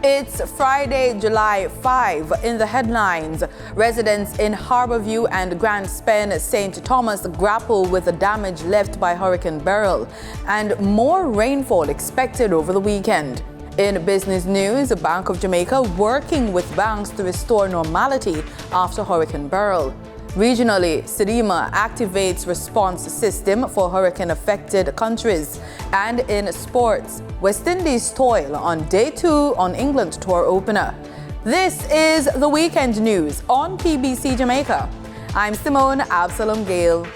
It's Friday, July 5. In the headlines, residents in Harborview and Grand Spen, St. Thomas grapple with the damage left by Hurricane Beryl, and more rainfall expected over the weekend. In business news, Bank of Jamaica working with banks to restore normality after Hurricane Beryl. Regionally, SEDIMA activates response system for hurricane-affected countries. And in sports, West Indies toil on day 2 on England tour opener. This is the weekend news on PBC Jamaica. I'm Simone Absalom Gale.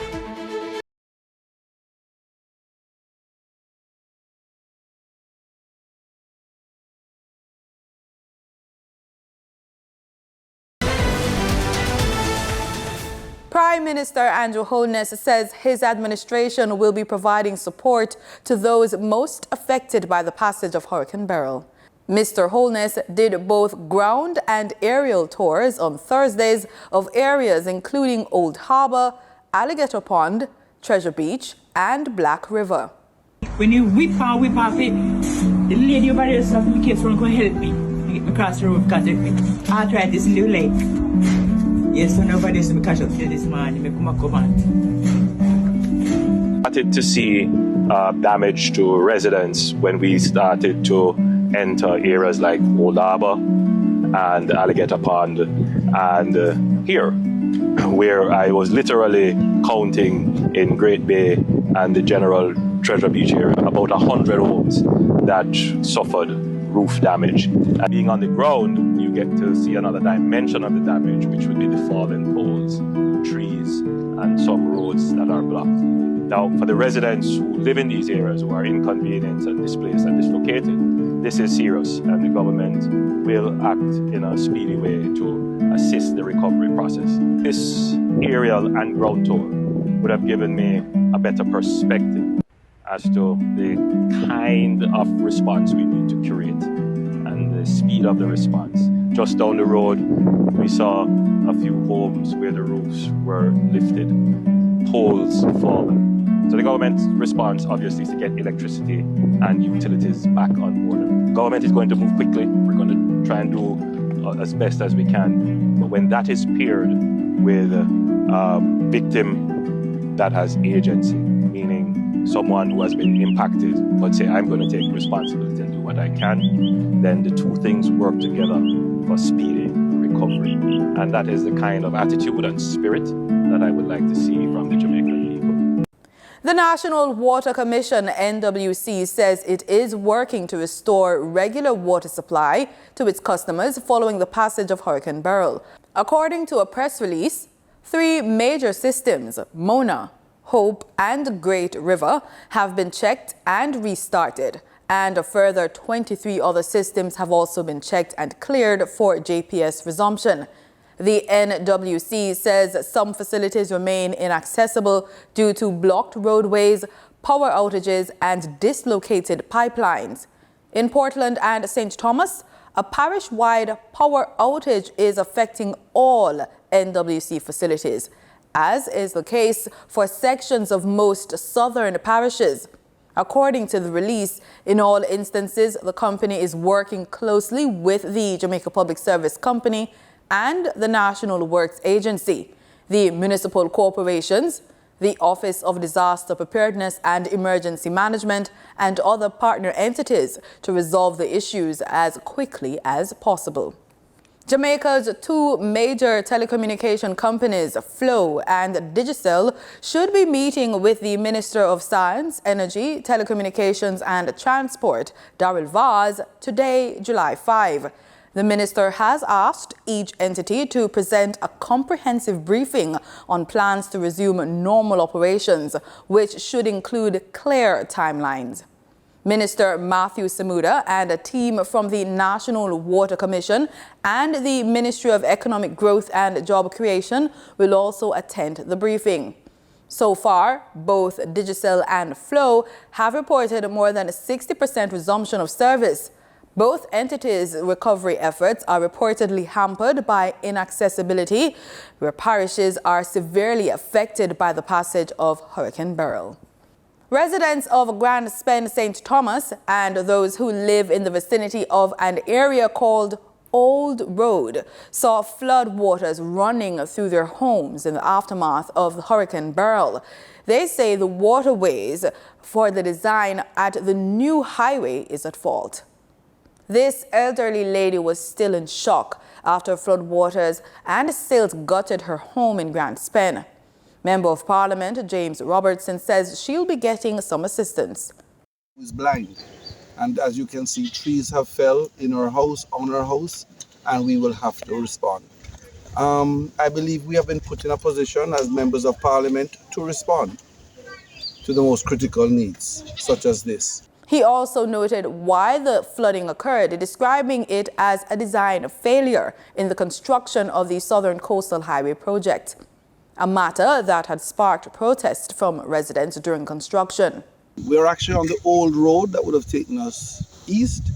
Prime Minister Andrew Holness says his administration will be providing support to those most affected by the passage of Hurricane Beryl. Mr. Holness did both ground and aerial tours on Thursdays of areas including Old Harbour, Alligator Pond, Treasure Beach and Black River. When you whip off it, the lady over there said, "Be careful, come help me. Get me across the road because I tried this little lake." Yes, so nobody said me catch up here this morning. I come out. Started to see damage to residents when we started to enter areas like Old Harbour and Alligator Pond and here, where I was literally counting in Great Bay and the general Treasure Beach area about 100 homes that suffered roof damage. And being on the ground, you get to see another dimension of the damage, which would be the fallen poles, trees, and some roads that are blocked. Now, for the residents who live in these areas who are inconvenienced and displaced and dislocated, this is serious, and the government will act in a speedy way to assist the recovery process. This aerial and ground tour would have given me a better perspective as to the kind of response we need to create and the speed of the response. Just down the road, we saw a few homes where the roofs were lifted, poles fallen. So the government's response, obviously, is to get electricity and utilities back on board. The government is going to move quickly. We're going to try and do as best as we can. But when that is paired with a victim that has agency, meaning someone who has been impacted, but say, I'm going to take responsibility and do what I can, then the two things work together for speedy recovery. And that is the kind of attitude and spirit that I would like to see from the Jamaican people. The National Water Commission, NWC, says it is working to restore regular water supply to its customers following the passage of Hurricane Beryl. According to a press release, 3 major systems, Mona, Hope and Great River, have been checked and restarted, and a further 23 other systems have also been checked and cleared for JPS resumption. The NWC says some facilities remain inaccessible due to blocked roadways, power outages and dislocated pipelines. In Portland and St. Thomas, a parish-wide power outage is affecting all NWC facilities, as is the case for sections of most southern parishes. According to the release, in all instances, the company is working closely with the Jamaica Public Service Company and the National Works Agency, the municipal corporations, the Office of Disaster Preparedness and Emergency Management, and other partner entities to resolve the issues as quickly as possible. Jamaica's 2 major telecommunication companies, Flow and Digicel, should be meeting with the Minister of Science, Energy, Telecommunications and Transport, Daryl Vaz, today, July 5. The minister has asked each entity to present a comprehensive briefing on plans to resume normal operations, which should include clear timelines. Minister Matthew Samuda and a team from the National Water Commission and the Ministry of Economic Growth and Job Creation will also attend the briefing. So far, both Digicel and Flow have reported more than a 60% resumption of service. Both entities' recovery efforts are reportedly hampered by inaccessibility, where parishes are severely affected by the passage of Hurricane Beryl. Residents of Grand Spend St. Thomas and those who live in the vicinity of an area called Old Road saw flood waters running through their homes in the aftermath of Hurricane Beryl. They say the waterways for the design at the new highway is at fault. This elderly lady was still in shock after floodwaters and silt gutted her home in Grand Spend. Member of Parliament James Robertson says she'll be getting some assistance. Is blind, and as you can see, trees have fell in our house, on our house, and we will have to respond. I believe we have been put in a position as members of Parliament to respond to the most critical needs, such as this. He also noted why the flooding occurred, describing it as a design failure in the construction of the Southern Coastal Highway project, a matter that had sparked protest from residents during construction. We're actually on the old road that would have taken us east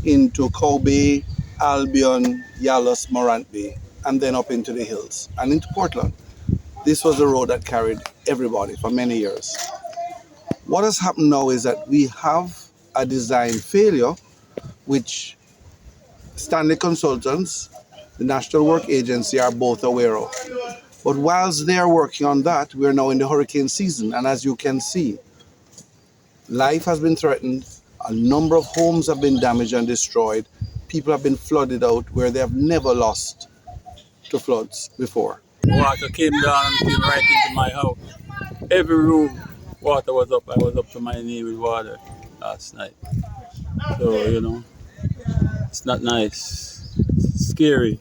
into Cow Bay, Albion, Yallus, Morant Bay, and then up into the hills and into Portland. This was the road that carried everybody for many years. What has happened now is that we have a design failure, which Stanley Consultants, the National Work Agency, are both aware of. But whilst they're working on that, we're now in the hurricane season, and as you can see, life has been threatened, a number of homes have been damaged and destroyed, people have been flooded out where they have never lost to floods before. Water came down and came right into my house. Every room, water was up. I was up to my knee with water last night. So, you know, it's not nice. It's scary.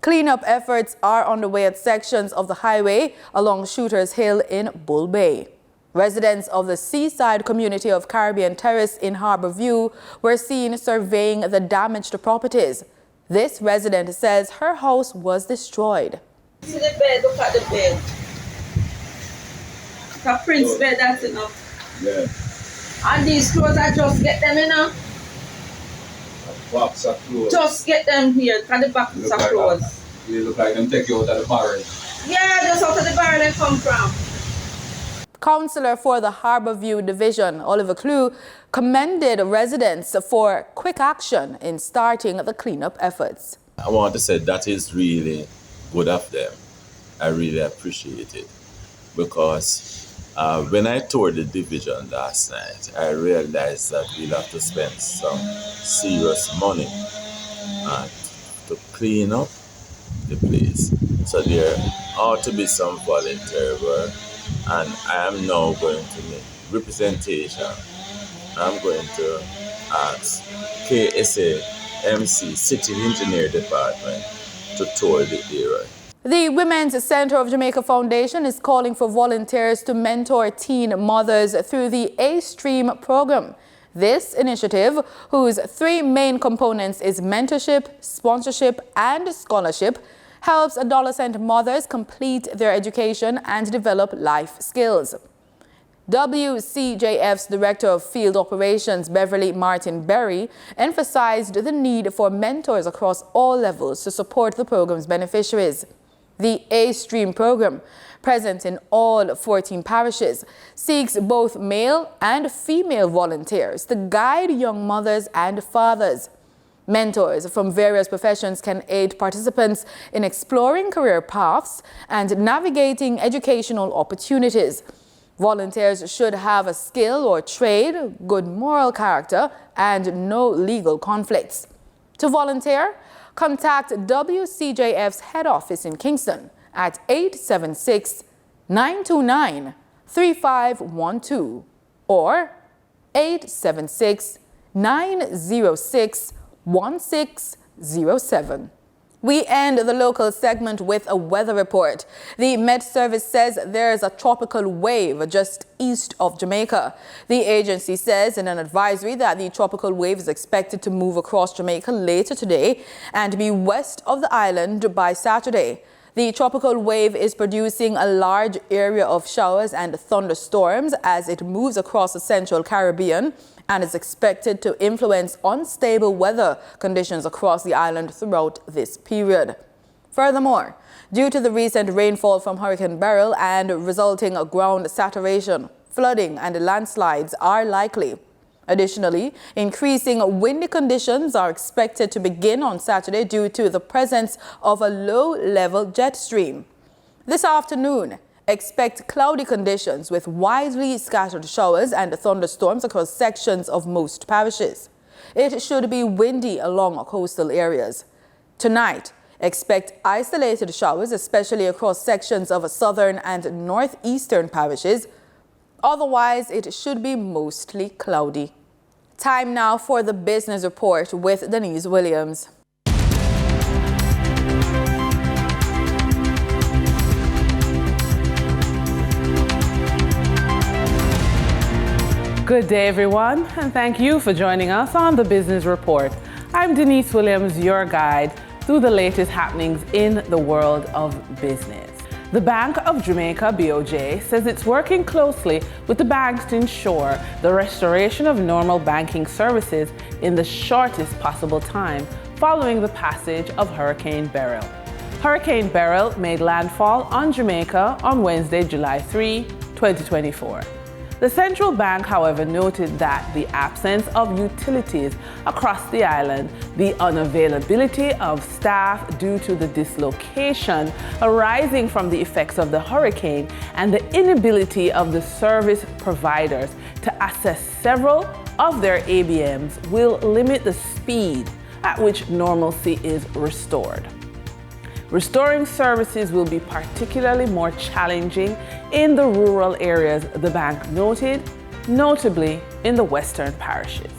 Cleanup efforts are underway at sections of the highway along Shooters Hill in Bull Bay. Residents of the seaside community of Caribbean Terrace in Harbour View were seen surveying the damage to properties. This resident says her house was destroyed. See the bed, look at the bed. The Prince bed, that's enough. Yeah. And these clothes, I just get them in now. Box of clothes. Just get them here, and the boxes of clothes. They look like them take you out of the barrel. Yeah, just out of the barrel they come from. Councillor for the Harbour View Division, Oliver Clue, commended residents for quick action in starting the cleanup efforts. I want to say that is really good of them. I really appreciate it because when I toured the division last night, I realized that we'll have to spend some serious money to clean up the place. So there ought to be some volunteer work, and I am now going to make representation. I'm going to ask KSA MC City Engineer Department to tour the area. The Women's Center of Jamaica Foundation is calling for volunteers to mentor teen mothers through the A-Stream program. This initiative, whose three main components is mentorship, sponsorship, and scholarship, helps adolescent mothers complete their education and develop life skills. WCJF's Director of Field Operations, Beverly Martin Berry, emphasized the need for mentors across all levels to support the program's beneficiaries. The A-Stream program, present in all 14 parishes, seeks both male and female volunteers to guide young mothers and fathers. Mentors from various professions can aid participants in exploring career paths and navigating educational opportunities. Volunteers should have a skill or trade, good moral character, and no legal conflicts. To volunteer, contact WCJF's head office in Kingston at 876-929-3512 or 876-906-1607. We end the local segment with a weather report. The Met Service says there's a tropical wave just east of Jamaica. The agency says in an advisory that the tropical wave is expected to move across Jamaica later today and be west of the island by Saturday. The tropical wave is producing a large area of showers and thunderstorms as it moves across the central Caribbean and is expected to influence unstable weather conditions across the island throughout this period. Furthermore, due to the recent rainfall from Hurricane Beryl and resulting ground saturation, flooding and landslides are likely. Additionally, increasing windy conditions are expected to begin on Saturday due to the presence of a low-level jet stream. This afternoon, expect cloudy conditions with widely scattered showers and thunderstorms across sections of most parishes. It should be windy along coastal areas. Tonight, expect isolated showers, especially across sections of southern and northeastern parishes. Otherwise, it should be mostly cloudy. Time now for the business report with Denise Williams. Good day, everyone, and thank you for joining us on the Business Report. I'm Denise Williams, your guide through the latest happenings in the world of business. The Bank of Jamaica, BOJ, says it's working closely with the banks to ensure the restoration of normal banking services in the shortest possible time following the passage of Hurricane Beryl. Hurricane Beryl made landfall on Jamaica on Wednesday, July 3, 2024. The central bank, however, noted that the absence of utilities across the island, the unavailability of staff due to the dislocation arising from the effects of the hurricane, and the inability of the service providers to access several of their ABMs will limit the speed at which normalcy is restored. Restoring services will be particularly more challenging in the rural areas, the bank noted, notably in the western parishes.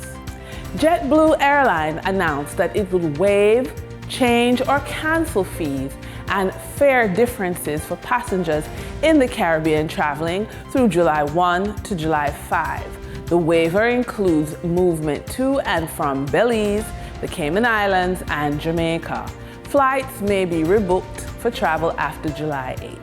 JetBlue Airline announced that it would waive, change, or cancel fees and fare differences for passengers in the Caribbean traveling through July 1 to July 5. The waiver includes movement to and from Belize, the Cayman Islands, and Jamaica. Flights may be rebooked for travel after July 8.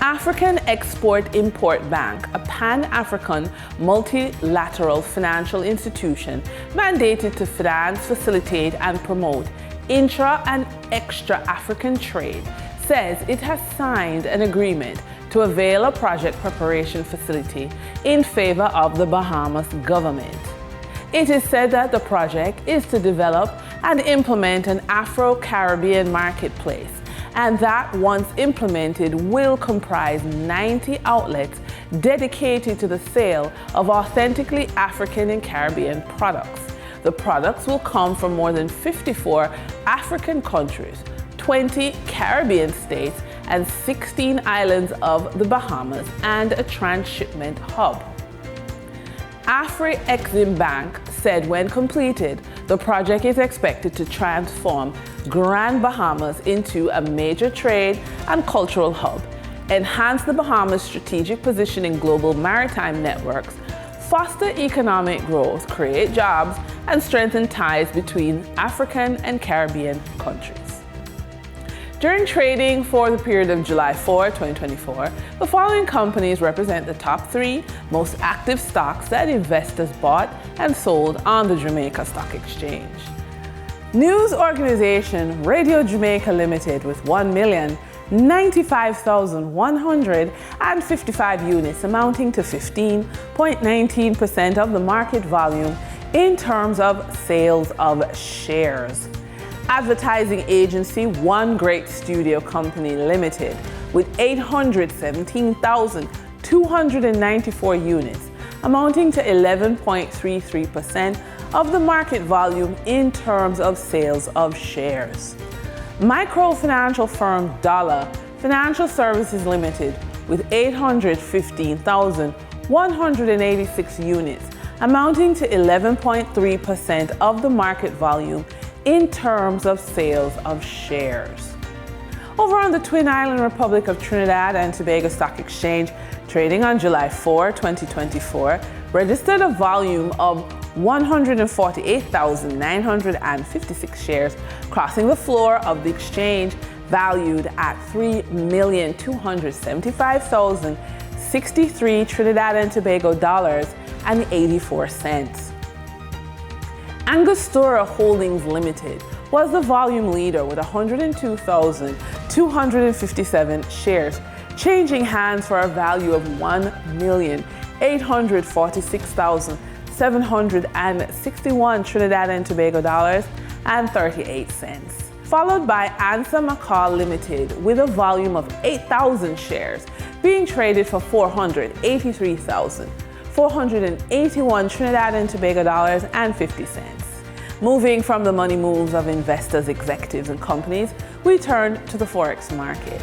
African Export-Import Bank, a Pan-African multilateral financial institution mandated to finance, facilitate, and promote intra- and extra-African trade, says it has signed an agreement to avail a project preparation facility in favor of the Bahamas government. It is said that the project is to develop and implement an Afro-Caribbean marketplace, and that once implemented will comprise 90 outlets dedicated to the sale of authentically African and Caribbean products. The products will come from more than 54 African countries, 20 Caribbean states, and 16 islands of the Bahamas, and a transshipment hub. Afri-Exim Bank said when completed, the project is expected to transform Grand Bahamas into a major trade and cultural hub, enhance the Bahamas' strategic position in global maritime networks, foster economic growth, create jobs, and strengthen ties between African and Caribbean countries. During trading for the period of July 4, 2024, the following companies represent the top 3 most active stocks that investors bought and sold on the Jamaica Stock Exchange. News organization Radio Jamaica Limited with 1,095,155 units amounting to 15.19% of the market volume in terms of sales of shares. Advertising agency One Great Studio Company Limited with 817,294 units, amounting to 11.33% of the market volume in terms of sales of shares. Microfinancial firm Dollar Financial Services Limited with 815,186 units, amounting to 11.3% of the market volume in terms of sales of shares. Over on the Twin Island Republic of Trinidad and Tobago Stock Exchange, trading on July 4, 2024, registered a volume of 148,956 shares, crossing the floor of the exchange, valued at $3,275,063 Trinidad and Tobago dollars and 84 cents. Angostura Holdings Limited was the volume leader with 102,257 shares, changing hands for a value of $1,846,761 Trinidad and Tobago dollars and 38 cents. Followed by Ansa McCall Limited with a volume of 8,000 shares being traded for $483,481 Trinidad and Tobago dollars and 50 cents. Moving from the money moves of investors, executives, and companies, we turn to the Forex market.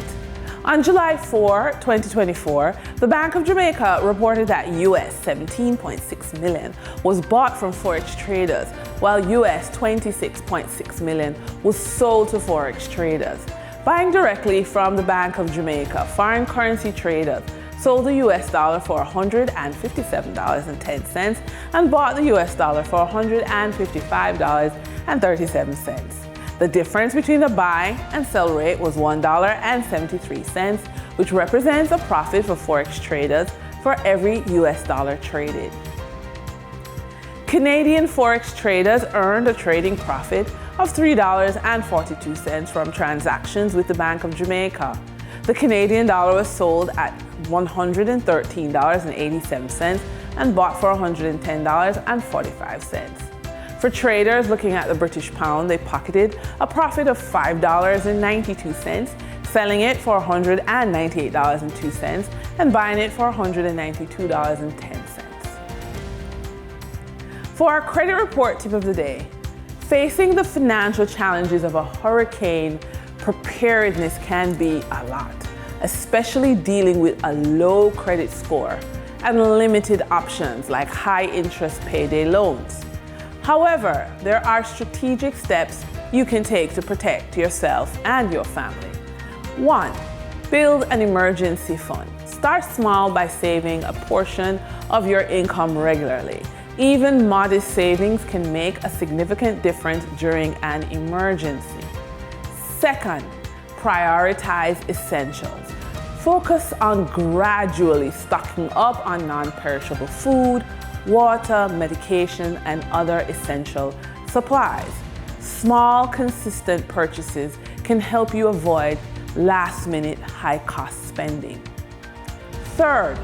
On July 4, 2024, the Bank of Jamaica reported that US $17.6 million was bought from Forex traders, while US $26.6 million was sold to Forex traders. Buying directly from the Bank of Jamaica, foreign currency traders sold the US dollar for $157.10 and bought the US dollar for $155.37. The difference between the buy and sell rate was $1.73, which represents a profit for Forex traders for every US dollar traded. Canadian Forex traders earned a trading profit of $3.42 from transactions with the Bank of Jamaica. The Canadian dollar was sold at $113.87 and bought for $110.45. For traders looking at the British pound, they pocketed a profit of $5.92, selling it for $198.02 and buying it for $192.10. For our credit report tip of the day, facing the financial challenges of a hurricane, preparedness can be a lot, especially dealing with a low credit score and limited options like high interest payday loans. However, there are strategic steps you can take to protect yourself and your family. 1. Build an emergency fund. Start small by saving a portion of your income regularly. Even modest savings can make a significant difference during an emergency. 2. Prioritize essentials. Focus on gradually stocking up on non-perishable food, water, medication, and other essential supplies. Small, consistent purchases can help you avoid last-minute, high-cost spending. 3.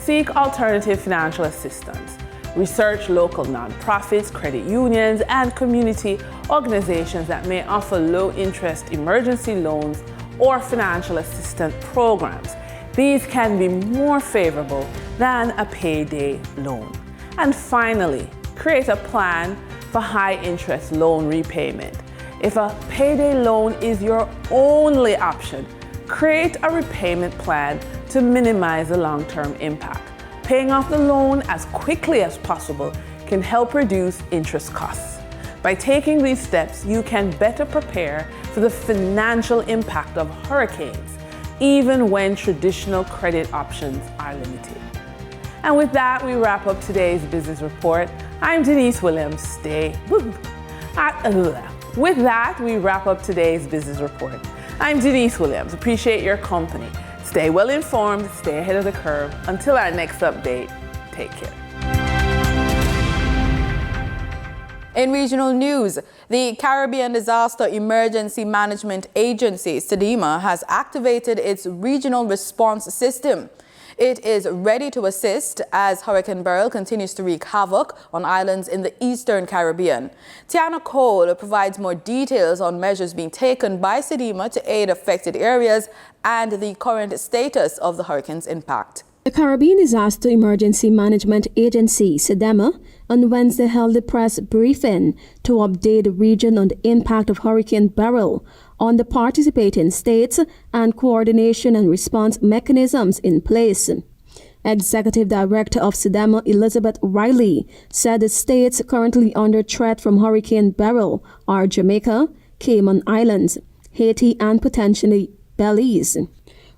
Seek alternative financial assistance. Research local nonprofits, credit unions, and community organizations that may offer low-interest emergency loans or financial assistance programs. These can be more favorable than a payday loan. And finally, create a plan for high-interest loan repayment. If a payday loan is your only option, create a repayment plan to minimize the long-term impact. Paying off the loan as quickly as possible can help reduce interest costs. By taking these steps, you can better prepare for the financial impact of hurricanes, even when traditional credit options are limited. And with that, we wrap up today's business report. I'm Denise Williams. With that, we wrap up today's business report. I'm Denise Williams. Appreciate your company. Stay well informed, stay ahead of the curve. Until our next update, take care. In regional news, the Caribbean Disaster Emergency Management Agency, SEDEMA, has activated its regional response system. It is ready to assist as Hurricane Beryl continues to wreak havoc on islands in the Eastern Caribbean. Tiana Cole provides more details on measures being taken by SEDEMA to aid affected areas and the current status of the hurricane's impact. The Caribbean Disaster Emergency Management Agency, SEDEMA, on Wednesday held a press briefing to update the region on the impact of Hurricane Beryl on the participating states and coordination and response mechanisms in place. Executive Director of SEDEMA, Elizabeth Riley, said the states currently under threat from Hurricane Beryl are Jamaica, Cayman Islands, Haiti, and potentially Belize.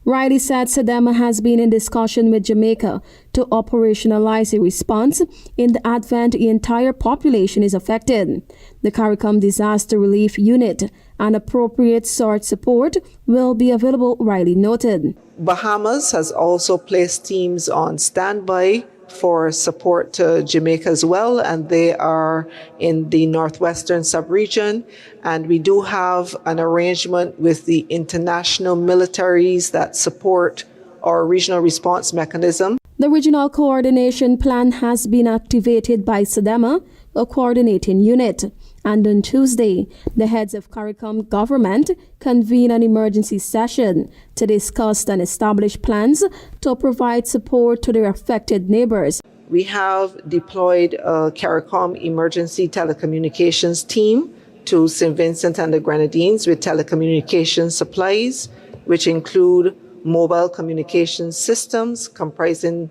Riley said SEDEMA has been in discussion with Jamaica to operationalize a response in the event the entire population is affected. The CARICOM Disaster Relief Unit and appropriate sort support will be available, Riley noted. Bahamas has also placed teams on standby for support to Jamaica as well, and they are in the northwestern subregion. And we do have an arrangement with the international militaries that support or regional response mechanism. The regional coordination plan has been activated by SEDEMA, a coordinating unit. And on Tuesday, the heads of CARICOM government convened an emergency session to discuss and establish plans to provide support to their affected neighbors. We have deployed a CARICOM emergency telecommunications team to St. Vincent and the Grenadines with telecommunications supplies, which include mobile communication systems comprising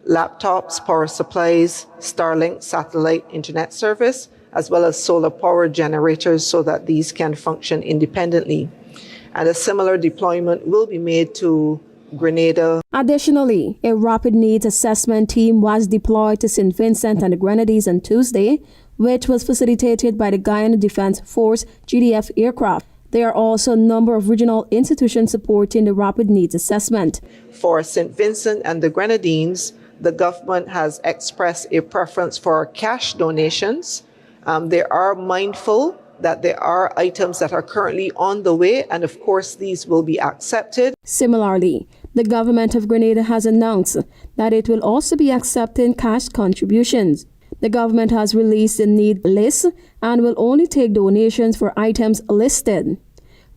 laptops, power supplies, Starlink satellite internet service, as well as solar power generators so that these can function independently. And a similar deployment will be made to Grenada. Additionally, a rapid needs assessment team was deployed to St. Vincent and the Grenadines on Tuesday, which was facilitated by the Guyana Defense Force GDF aircraft. There are also a number of regional institutions supporting the rapid needs assessment. For St. Vincent and the Grenadines, the government has expressed a preference for cash donations. They are mindful that there are items that are currently on the way, and of course these will be accepted. Similarly, the government of Grenada has announced that it will also be accepting cash contributions. The government has released a need list and will only take donations for items listed.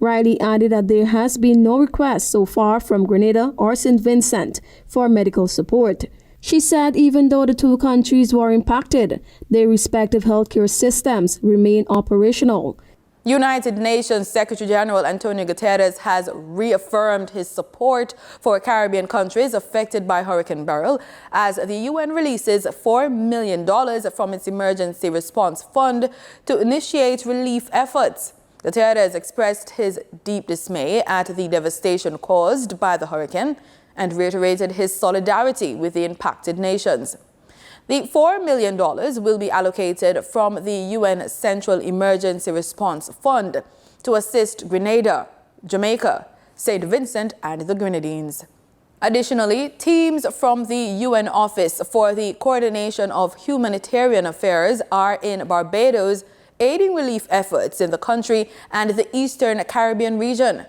Riley added that there has been no request so far from Grenada or St. Vincent for medical support. She said even though the two countries were impacted, their respective healthcare systems remain operational. United Nations Secretary General Antonio Guterres has reaffirmed his support for Caribbean countries affected by Hurricane Beryl as the UN releases $4 million from its Emergency Response Fund to initiate relief efforts. Guterres expressed his deep dismay at the devastation caused by the hurricane and reiterated his solidarity with the impacted nations. The $4 million will be allocated from the UN Central Emergency Response Fund to assist Grenada, Jamaica, St. Vincent and the Grenadines. Additionally, teams from the UN Office for the Coordination of Humanitarian Affairs are in Barbados aiding relief efforts in the country and the Eastern Caribbean region.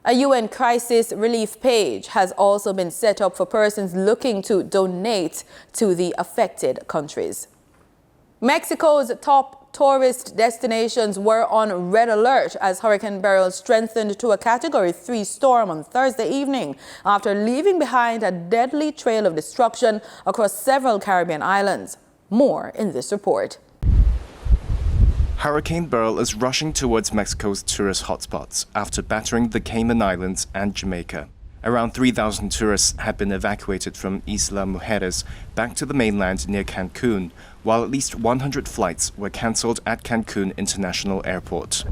A UN crisis relief page has also been set up for persons looking to donate to the affected countries. Mexico's top tourist destinations were on red alert as Hurricane Beryl strengthened to a Category 3 storm on Thursday evening after leaving behind a deadly trail of destruction across several Caribbean islands. More in this report. Hurricane Beryl is rushing towards Mexico's tourist hotspots after battering the Cayman Islands and Jamaica. Around 3,000 tourists had been evacuated from Isla Mujeres back to the mainland near Cancun, while at least 100 flights were cancelled at Cancun International Airport.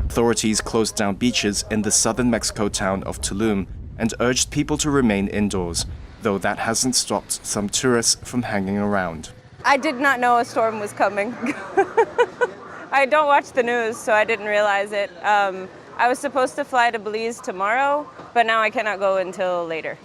Authorities closed down beaches in the southern Mexico town of Tulum and urged people to remain indoors, though that hasn't stopped some tourists from hanging around. I did not know a storm was coming. I don't watch the news, so I didn't realize it. I was supposed to fly to Belize tomorrow, but now I cannot go until later.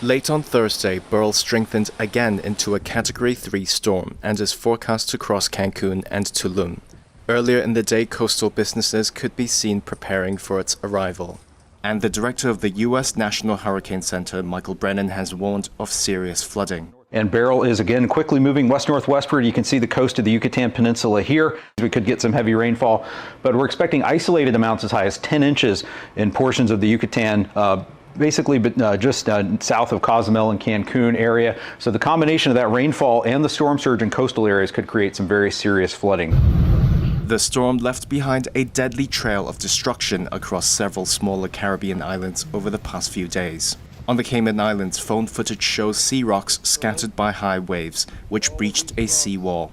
Late on Thursday, Beryl strengthened again into a Category 3 storm and is forecast to cross Cancun and Tulum. Earlier in the day, coastal businesses could be seen preparing for its arrival. And the director of the U.S. National Hurricane Center, Michael Brennan, has warned of serious flooding. And Beryl is again quickly moving west-northwestward. You can see the coast of the Yucatan Peninsula here. We could get some heavy rainfall, but we're expecting isolated amounts as high as 10 inches in portions of the Yucatan, basically just south of Cozumel and Cancun area. So the combination of that rainfall and the storm surge in coastal areas could create some very serious flooding. The storm left behind a deadly trail of destruction across several smaller Caribbean islands over the past few days. On the Cayman Islands, phone footage shows sea rocks scattered by high waves, which breached a seawall.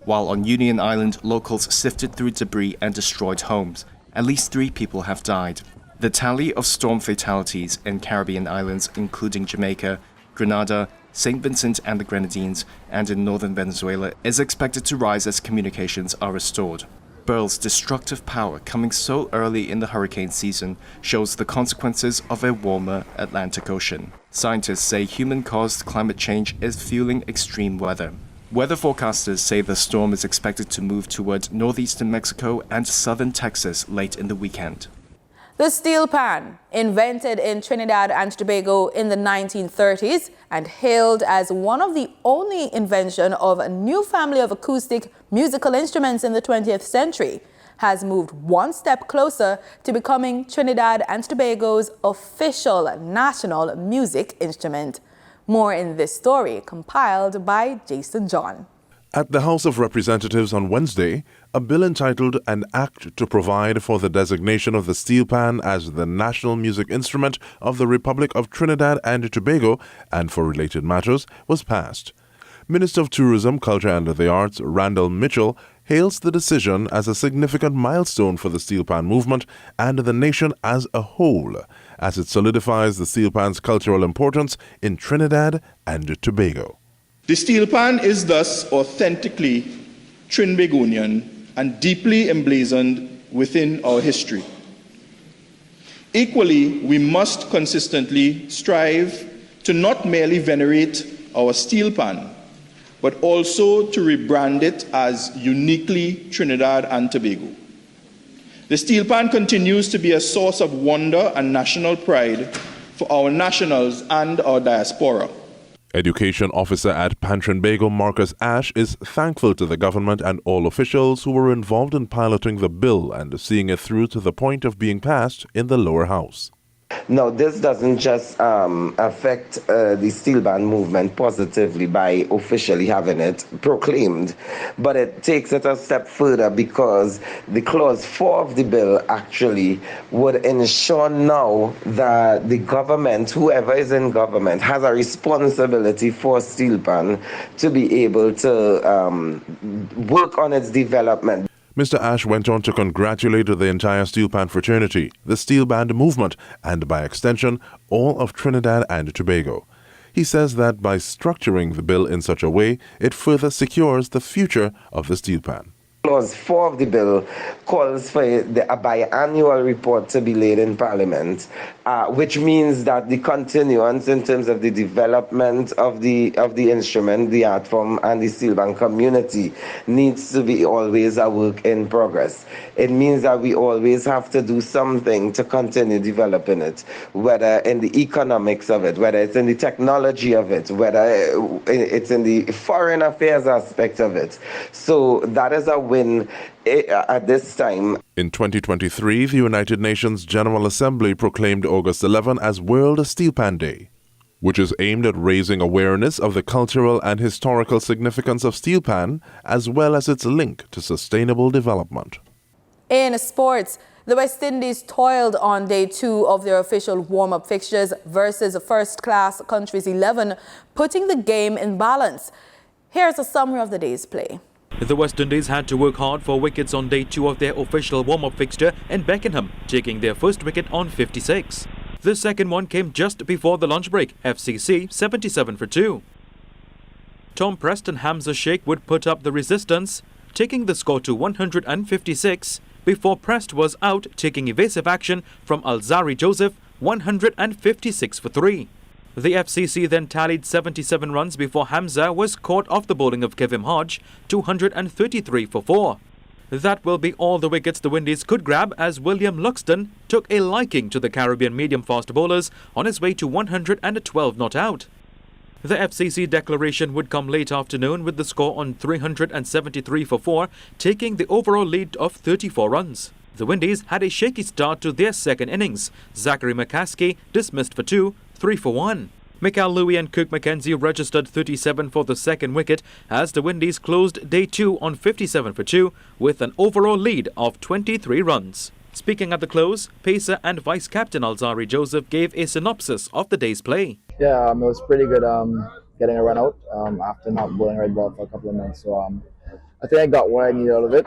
While on Union Island, locals sifted through debris and destroyed homes. At least 3 people have died. The tally of storm fatalities in Caribbean islands, including Jamaica, Grenada, St. Vincent and the Grenadines, and in northern Venezuela, is expected to rise as communications are restored. Beryl's destructive power coming so early in the hurricane season shows the consequences of a warmer Atlantic Ocean. Scientists say human-caused climate change is fueling extreme weather. Weather forecasters say the storm is expected to move toward northeastern Mexico and southern Texas late in the weekend. The steel pan, invented in Trinidad and Tobago in the 1930s and hailed as one of the only invention of a new family of acoustic musical instruments in the 20th century, has moved one step closer to becoming Trinidad and Tobago's official national music instrument. More in this story, compiled by Jason John. At the House of Representatives on Wednesday, a bill entitled An Act to Provide for the Designation of the Steel Pan as the National Music Instrument of the Republic of Trinidad and Tobago and for related matters was passed. Minister of Tourism, Culture and the Arts, Randall Mitchell, hails the decision as a significant milestone for the steel pan movement and the nation as a whole, as it solidifies the steel pan's cultural importance in Trinidad and Tobago. The steel pan is thus authentically Trinbagonian and deeply emblazoned within our history. Equally, we must consistently strive to not merely venerate our steel pan, but also to rebrand it as uniquely Trinidad and Tobago. The steel pan continues to be a source of wonder and national pride for our nationals and our diaspora. Education Officer at Pan Trinbago, Marcus Ash, is thankful to the government and all officials who were involved in piloting the bill and seeing it through to the point of being passed in the lower house. No, this doesn't just affect the steel band movement positively by officially having it proclaimed, but it takes it a step further because the clause 4 of the bill actually would ensure now that the government, whoever is in government, has a responsibility for steel pan to be able to work on its development. Mr. Ash went on to congratulate the entire steel pan fraternity, the steel band movement, and by extension, all of Trinidad and Tobago. He says that by structuring the bill in such a way, it further secures the future of the steel pan. Clause 4 of the bill calls for a biannual report to be laid in Parliament, which means that the continuance in terms of the development of the instrument, the art form, and the steel band community needs to be always a work in progress. It means that we always have to do something to continue developing it, whether in the economics of it, whether it's in the technology of it, whether it's in the foreign affairs aspect of it. So that is a win at this time. In 2023, the United Nations General Assembly proclaimed August 11 as World Steel Pan Day, which is aimed at raising awareness of the cultural and historical significance of steel pan, as well as its link to sustainable development. In sports, the West Indies toiled on day 2 of their official warm-up fixtures versus first-class country's 11, putting the game in balance. Here's a summary of the day's play. The West Indies had to work hard for wickets on day 2 of their official warm-up fixture in Beckenham, taking their first wicket on 56. The second one came just before the lunch break, FCC 77 for 2. Tom Preston Hamza Sheikh would put up the resistance, taking the score to 156 before Prest was out taking evasive action from Alzari Joseph 156 for 3. The FCC then tallied 77 runs before Hamza was caught off the bowling of Kevin Hodge 233 for 4. That will be all the wickets the Windies could grab as William Luxton took a liking to the Caribbean medium-fast bowlers on his way to 112 not out. The FCC declaration would come late afternoon with the score on 373 for 4, taking the overall lead of 34 runs. The Windies had a shaky start to their second innings. Zachary McCaskey dismissed for 2, 3 for 1. Michael Louis and Kirk McKenzie registered 37 for the second wicket as the Windies closed day 2 on 57 for 2 with an overall lead of 23 runs. Speaking at the close, pacer and vice-captain Alzari Joseph gave a synopsis of the day's play. Yeah, it was pretty good getting a run out after not bowling red ball for a couple of months. So I think I got what I needed out of it.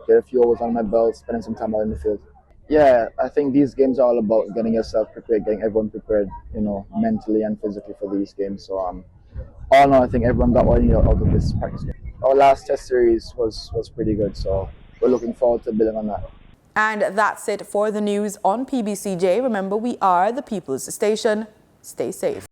Get a few overs on my belt, spending some time out in the field. Yeah, I think these games are all about getting yourself prepared, getting everyone prepared, mentally and physically for these games. So all in all, I think everyone got what they needed out of this practice game. Our last test series was pretty good, so we're looking forward to building on that. And that's it for the news on PBCJ. Remember, we are the People's Station. Stay safe.